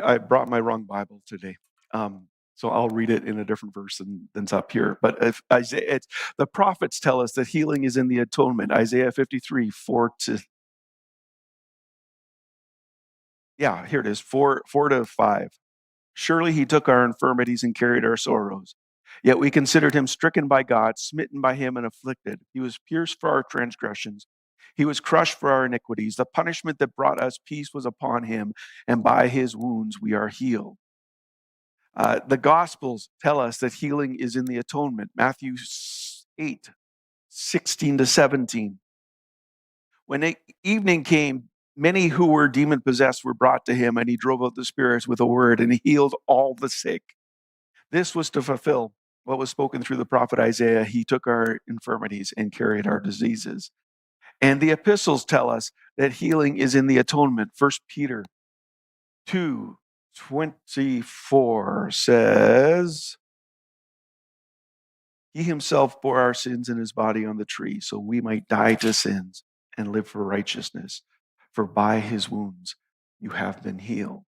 I brought my wrong Bible today. So I'll read it in a different verse than's up here. But if Isaiah, the prophets tell us that healing is in the atonement. Isaiah 53, 4 to, yeah, here it is, 4 to 5. Surely he took our infirmities and carried our sorrows. Yet we considered him stricken by God, smitten by him and afflicted. He was pierced for our transgressions. He was crushed for our iniquities. The punishment that brought us peace was upon him, and by his wounds we are healed. The Gospels tell us that healing is in the atonement. Matthew 8, 16 to 17. When evening came, many who were demon-possessed were brought to him, and he drove out the spirits with a word, and he healed all the sick. This was to fulfill what was spoken through the prophet Isaiah. He took our infirmities and carried our diseases. And the epistles tell us that healing is in the atonement. 1 Peter 2:24 says, he himself bore our sins in his body on the tree, so we might die to sins and live for righteousness. For by his wounds you have been healed.